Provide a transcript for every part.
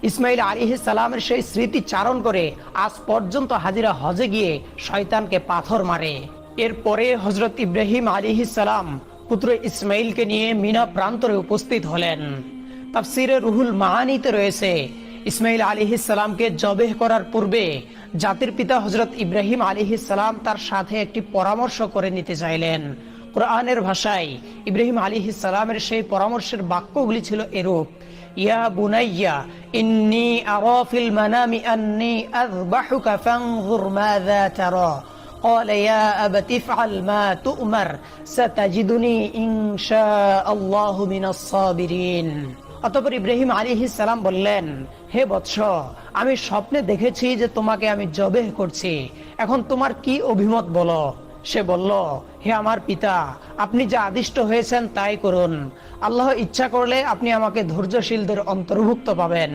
ইসমাইল আলাইহিস সালামের সেই স্মৃতি চারণ করে আজ পর্যন্ত হাজিরা হজে গিয়ে শয়তানকে পাথর মারে। এরপরে হযরত ইব্রাহিম আলাইহিস সালাম পুত্র ইসমাইলকে নিয়ে মিনা প্রান্তরে উপস্থিত হলেন। তাফসিরে রুহুল মাআনিতে রয়েছে, ইসমাইল আলাইহিস সালামকে জবেহ করার পূর্বে জাতির পিতা হযরত ইব্রাহিম আলাইহিস সালাম তার সাথে একটি পরামর্শ করে নিতে চাইলেন। কোরআনের ভাষায় ইব্রাহিম আলাইহিস সালামের সেই পরামর্শের বাক্যগুলি ছিল এরূপ: ইয়া বুনাইয়া ইন্নী আরা ফিল মানামি আন্নী আযবাহুকা ফানজুর মাযা তারা قال يا أبت افعل ما تؤمر ستجدني إن شاء الله من الصابرين। অতঃপর ইব্রাহিম আলাইহিস সালাম বললেন, হে বৎস, আমি স্বপ্নে দেখেছি যে তোমাকে আমি জবেহ করছি, এখন তোমার কি অভিমত বলো। সে বলল, হে আমার পিতা, আপনি যা আদিষ্ট হয়েছেন তাই করুন। আল্লাহ ইচ্ছা করলে আপনি আমাকে ধৈর্যশীলদের অন্তর্ভুক্ত পাবেন।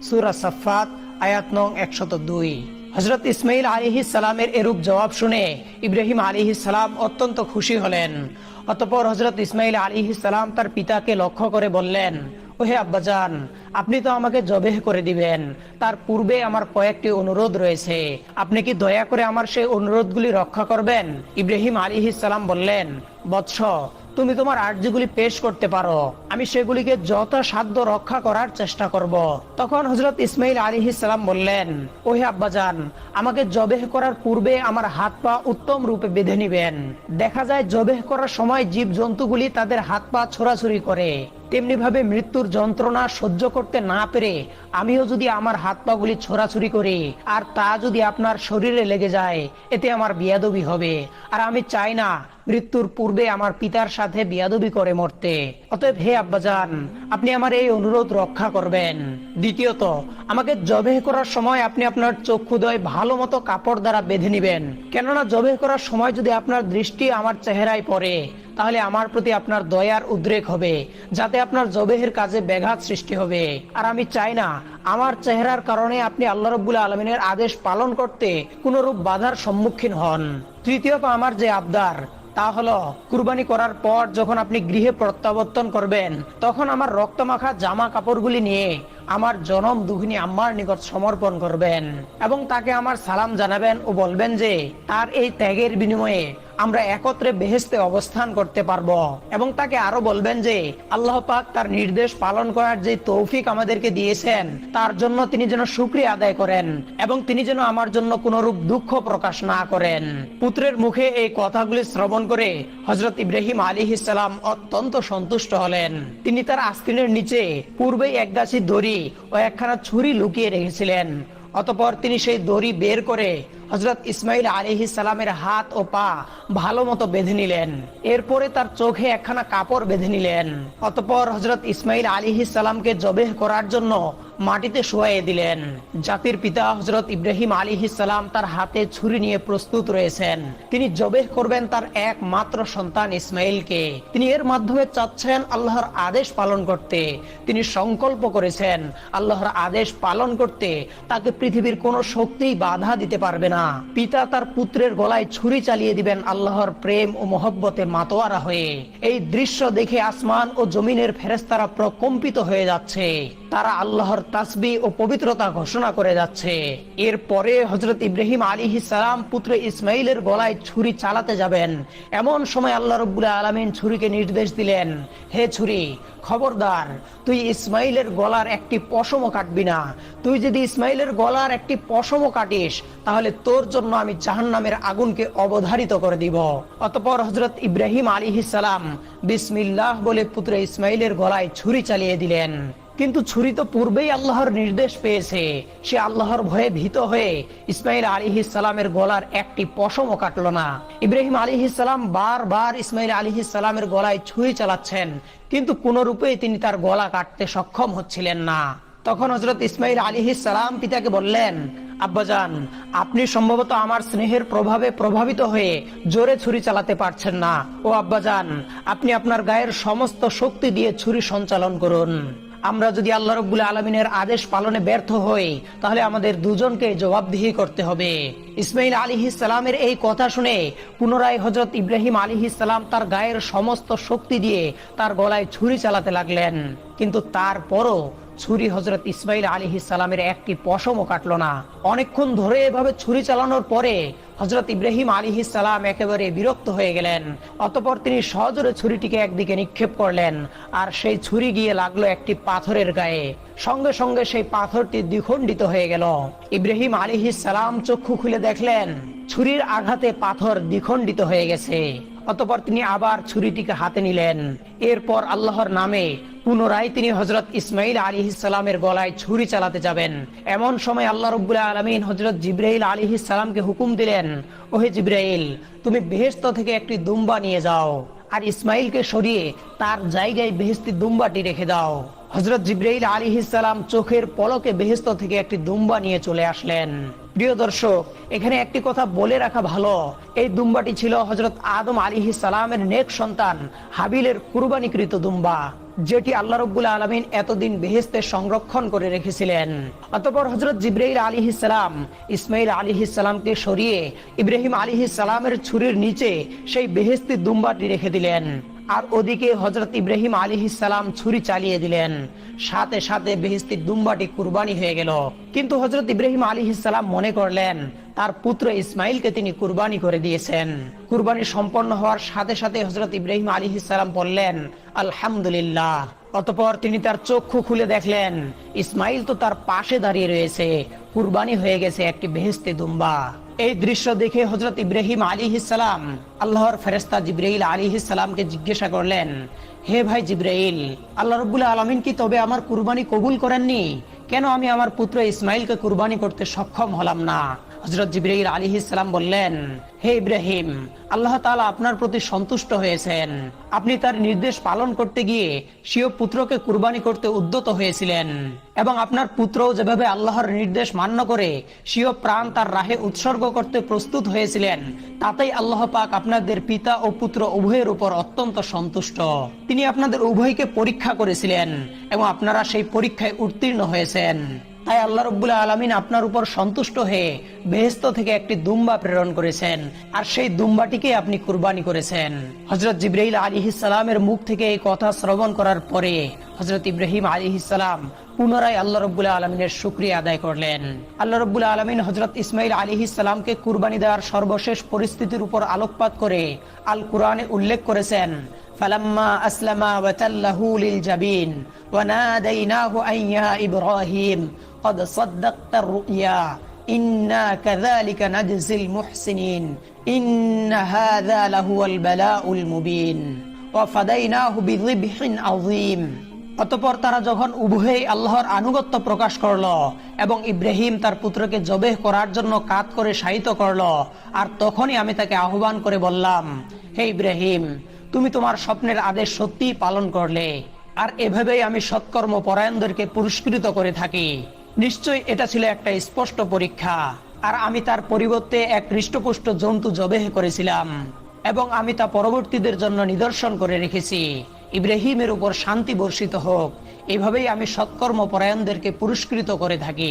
সূরা সাফফাত আয়াত নং 102। হযরত ইসমাইল আলাইহিস সালামের এরূপ জবাব শুনে ইব্রাহিম আলাইহিস সালাম অত্যন্ত খুশি হলেন। অতঃপর হযরত ইসমাইল আলাইহিস সালাম তার পিতাকে লক্ষ্য করে বললেন, ওহে আব্বাজান, আপনি তো আমাকে জবেহ করে দিবেন, তার পূর্বে আমার কয়েকটি অনুরোধ রয়েছে, আপনি কি দয়া করে আমার সেই অনুরোধগুলি রক্ষা করবেন? ইব্রাহিম আলাইহিস সালাম বললেন, বৎস, তুমি তোমার আরজিগুলি পেশ করতে পারো, আমি সেগুলিকে যথাসাধ্য রক্ষা করার চেষ্টা করব। তখন হযরত ইসমাইল আলাইহিস সালাম বললেন, ওহে আব্বাজান, আমাকে জবেহ করার পূর্বে আমার হাত পা উত্তম রূপে বেঁধে নিবেন। দেখা যায় জবেহ করার সময় জীব জন্তুগুলি তাদের হাত পা ছোড়াছুড়ি করে, তেমনি ভাবে মৃত্যুর যন্ত্রণা সহ্য করতে না পেরে আমিও যদি আমার হাত পা গুলি ছোড়াছুড়ি করি আর তা যদি আপনার শরীরে লেগে যায়, এতে আমার বিয়াদবি হবে, আর আমি চাই না মৃত্যুর পূর্বে আমার পিতার সাথে বিয়াদবি করে মরতে। অতএব হে আব্বাজান, আপনি আমার এই অনুরোধ রক্ষা করবেন। দ্বিতীয়ত, আমাকে জবেহ করার সময় আপনি আপনার চক্ষুদ্বয় ভালো মতো কাপড় দ্বারা বেঁধে নিবেন, কেননা জবেহ করার সময় যদি আপনার দৃষ্টি আমার চেহারায় পড়ে তাহলে আমার প্রতি আপনার দয়ার উদ্রেক হবে, যাতে আপনার জবেহের কাজে ব্যাঘাত সৃষ্টি হবে, আর আমি চাই না আমার চেহারার কারণে আপনি আল্লাহ রাব্বুল আলামিনের আদেশ পালন করতে কোনরূপ বাধার সম্মুখীন হন। তৃতীয়ত, আমার যে আবদার তা হলো, কুরবানি করার পর যখন আপনি গৃহে প্রত্যাবর্তন করবেন তখন আমার রক্তমাখা জামা কাপড়গুলি নিয়ে আমার জনম দুঃখিনী আম্মার নিকট সমর্পণ করবেন এবং তাকে আমার সালাম জানাবেন ও বলবেন যে তার এই ত্যাগের বিনিময়ে আমরা একত্রে বেহেশতে অবস্থান করতে পারবো, এবং তাকে আরো বলবেন যে আল্লাহ পাক তার নির্দেশ পালন করার যে তৌফিক আমাদেরকে দিয়েছেন তার জন্য তিনি যেন শুকরিয়া আদায় করেন এবং তিনি যেন আমার জন্য কোনরূপ দুঃখ প্রকাশ না করেন। পুত্রের মুখে এই কথাগুলি শ্রবণ করে হযরত ইব্রাহিম আলাইহিস সালাম অত্যন্ত সন্তুষ্ট হলেন। তিনি তার আস্তিনের নিচে পূর্বেই এক গাছি দড়ি ও একখানা ছুরি লুকিয়ে রেখেছিলেন। অতঃপর তিনি সেই দড়ি বের করে হযরত ইসমাইল আলাইহিস সালামের হাত ও পা ভালো মতো বেঁধে নিলেন। এরপরে তার চোখে একখানা কাপড় বেঁধে নিলেন। অতঃপর হযরত ইসমাইল আলাইহিস সালামকে জবেহ করার জন্য মাটিতে শোয়াইয়ে দিলেন। জাতির পিতা হযরত ইব্রাহিম আলাইহিস সালাম তার হাতে ছুরি নিয়ে প্রস্তুত রয়েছেন। তিনি জবেহ করবেন তার একমাত্র সন্তান ইসমাইলকে। তিনি এর মাধ্যমে চাচ্ছেন আল্লাহর আদেশ পালন করতে। তিনি সংকল্প করেছেন আল্লাহর আদেশ পালন করতে তাকে পৃথিবীর কোনো শক্তিই বাধা দিতে পারবে না। পিতা তার পুত্রের গলায় ছুরি চালিয়ে দিবেন আল্লাহর প্রেম ও মহব্বতে মাতোয়ারা হয়ে। এই দৃশ্য দেখে আসমান ও জমিনের ফেরেশতারা প্রকম্পিত হয়ে যাচ্ছে, তারা আল্লাহর তাসবিহ ও পবিত্রতা ঘোষণা করে যাচ্ছে। এরপরে হযরত ইব্রাহিম আলাইহিস সালাম পুত্র ইসমাইলের গলায় ছুরি চালাতে যাবেন। এমন সময় আল্লাহ রাব্বুল আলামিন ছুরিকে নির্দেশ দিলেন, হে ছুরি, খবরদার, তুই ইসমাইলের গলার একটি পশমও কাটবি না। তুই যদি ইসমাইলের গলার একটি পশমও কাটিস তাহলে তোর জন্য আমি জাহান্নামের আগুনকে অবধারিত করে দিব। অতঃপর হযরত ইব্রাহিম আলাইহিস সালাম বিসমিল্লাহ বলে পুত্র ইসমাইলের গলায় ছুরি চালিয়ে দিলেন। কিন্তু ছুরি তো পূর্বেই আল্লাহর নির্দেশ পেয়েছে। সে আল্লাহর ভয়ে ভীত হয়ে ইসমাইল আলাইহিস সালামের গলার একটি পশমও কাটল না। ইব্রাহিম আলাইহিস সালাম বারবার ইসমাইল আলাইহিস সালামের গলায় ছুরি চালাচ্ছেন, কিন্তু কোন রূপেই তিনি তার গলা কাটতে সক্ষম হচ্ছিলেন না। তখন হযরত ইসমাইল আলাইহিস সালাম পিতাকে বললেন, আব্বাজান, আপনি সম্ভবত আমার স্নেহের প্রভাবে প্রভাবিত হয়ে জোরে ছুরি চালাতে পারছেন না। ও আব্বাজান, আপনি আপনার গায়ের সমস্ত শক্তি দিয়ে ছুরি সঞ্চালন করুন। আমরা যদি আল্লাহ রাব্বুল আলামিনের আদেশ পালনে ব্যর্থ হই তাহলে আমাদের দুজনকে জবাবদিহি করতে হবে। ইসমাইল আলাইহিস সালামের এই কথা শুনে পুনরায় হযরত ইব্রাহিম আলাইহিস সালাম তার গায়ের সমস্ত শক্তি দিয়ে তার গলায় ছুরি চালাতে লাগলেন, কিন্তু তারপরও ছুরি হযরত ইসমাইল আলাইহিস সালামের একটি পশমও কাটলো না। অনেকক্ষণ ধরে এভাবে ছুরি চালানোর পরে হযরত ইব্রাহিম আলাইহিস সালাম একেবারে বিরক্ত হয়ে গেলেন। অতঃপর তিনি সজোরে ছুরিটিকে একদিকে নিক্ষেপ করলেন, আর সেই ছুরি গিয়ে লাগলো একটি পাথরের গায়ে। সঙ্গে সঙ্গে সেই পাথরটি দ্বিখণ্ডিত হয়ে গেল। ইব্রাহিম আলাইহিস সালাম চক্ষু খুলে দেখলেন ছুরির আঘাতে পাথর দ্বিখণ্ডিত হয়ে গেছে। অতঃপর তিনি আবার ছুরিটিকে হাতে নিলেন। এরপর আল্লাহর নামে পুনরায় তিনি হযরত ইসমাইল আলাইহিস সালামের গলায় ছুরি চালাতে যাবেন। এমন সময় আল্লাহ রাব্বুল আলামিন হযরত জিবরাইল আলাইহিস সালামকে হুকুম দিলেন, ওহে জিবরাইল, তুমি বেহেশত থেকে একটি দুম্বা নিয়ে যাও, আর ইসমাইলকে সরিয়ে তার জায়গায় বেহেশতি দুম্বাটি রেখে দাও। হযরত জিবরাইল আলাইহিস সালাম চোখের পলকে বেহেশত থেকে একটি দুম্বা নিয়ে চলে আসলেন। প্রিয় দর্শক, এখানে একটি কথা বলে রাখা ভালো, এই দুম্বাটি ছিল হযরত আদম আলাইহিস সালামের নেক সন্তান হাবিলের কুরবানিকৃত দুম্বা, যেটি আল্লাহ রাব্বুল আলামিন এতদিন বেহেশতে সংরক্ষণ করে রেখেছিলেন। অতঃপর হযরত জিবরাইল আলাইহিস সালাম ইসমাইল আলাইহিস সালামকে সরিয়ে ইব্রাহিম আলাইহিস সালামের ছুরির নিচে সেই বেহেশতি দুম্বাটি রেখে দিলেন। আর ওদিকে হযরত ইব্রাহিম আলাইহিস সালাম ছুরি চালিয়ে দিলেন। সাথে সাথে বেহেশতি দুম্বাটি কুরবানি হয়ে গেল। কিন্তু হযরত ইব্রাহিম আলাইহিস সালাম মনে করলেন তার পুত্র ইসমাইলকে তিনি কুরবানি করে দিয়েছেন। কুরবানি সম্পন্ন হওয়ার সাথে সাথে হযরত ইব্রাহিম আলাইহিস সালাম বললেন, আলহামদুলিল্লাহ। অতঃপর তিনি তার চক্ষু খুলে দেখলেন ইসমাইল তো তার পাশে দাঁড়িয়ে রয়েছে, কুরবানি হয়ে গেছে একটি বেহেশতি দুম্বা। এই দৃশ্য দেখে হযরত ইব্রাহিম আলাইহিস সালাম আল্লাহর ফেরেশতা জিবরাইল আলাইহিস সালামকে জিজ্ঞাসা করলেন, হে ভাই জিবরাইল, আল্লাহ রাব্বুল আলামিন কি তবে আমার কুরবানি কবুল করেননি? কেন আমি আমার পুত্র ইসমাইলকে কুরবানি করতে সক্ষম হলাম না? হযরত জিবরাইল আলাইহিস সালাম বললেন, হে ইব্রাহিম, আল্লাহ তাআলা আপনার প্রতি সন্তুষ্ট হয়েছেন। আপনি তার নির্দেশ পালন করতে গিয়ে স্বীয় পুত্রকে কুরবানি করতে উদ্যত হয়েছিলেন, এবং আপনার পুত্রও যেভাবে আল্লাহর নির্দেশ মান্য করে স্বীয় প্রাণ তার রাহে উৎসর্গ করতে প্রস্তুত হয়েছিলেন, তাতেই আল্লাহ পাক আপনাদের পিতা ও পুত্র উভয়ের উপর অত্যন্ত সন্তুষ্ট। তিনি আপনাদের উভয়কে পরীক্ষা করেছিলেন এবং আপনারা সেই পরীক্ষায় উত্তীর্ণ হয়েছেন। তাই আল্লাহ রাব্বুল আলামিন আপনার উপর সন্তুষ্ট হয়ে বেহেশত থেকে একটি দুম্বা প্রেরণ করেছেন, আর সেই দুম্বাটিকে আপনি কুরবানি করেছেন। হযরত জিবরাইল আলাইহিস সালামের মুখ থেকে এই কথা শ্রবণ করার পরে হযরত ইব্রাহিম আলাইহিস সালাম পুনরায় আল্লাহ রাব্বুল আলামিনের শুকরিয়া আদায় করলেন। আল্লাহ রাব্বুল আলামিন হযরত ইসমাইল আলাইহিস সালামকে কুরবানি দেওয়ার সর্বশেষ পরিস্থিতির উপর আলোকপাত করে আল কুরআনে উল্লেখ করেছেন, ফালাম্মা আসলামা ওয়া তাল্লাহু লিল জাবিন ওয়া নাদাইনাহু আন ইয়া ইব্রাহিম قد صدقت الرؤيا إنا كذلك نجزي المحسنين إن هذا لهو البلاء المبين وفديناه بذبح عظيم। অতঃপর তারা যখন উভয়েই আল্লাহর আনুগত্য প্রকাশ করলো এবং ইব্রাহিম তার পুত্রকে জবেহ করার জন্য কাঁধ করে শায়িত করলো, আর তখনই আমি তাকে আহ্বান করে বললাম, হে ইব্রাহিম, তুমি তোমার স্বপ্নের আদেশ সত্যিই পালন করলে, আর এভাবেই আমি সৎকর্ম পরায়ণদেরকে পুরস্কৃত করে থাকি। নিশ্চয়ই এটা ছিল একটা স্পষ্ট পরীক্ষা, আর আমি তার পরিবর্তে এক হৃষ্টপুষ্ট জন্তু জবেহ করেছিলাম, এবং আমি তা পরবর্তীদের জন্য নিদর্শন করে রেখেছি। ইব্রাহিমের উপর শান্তি বর্ষিত হোক, এভাবেই আমি সৎকর্ম পরায়ণদেরকে পুরস্কৃত করে থাকি।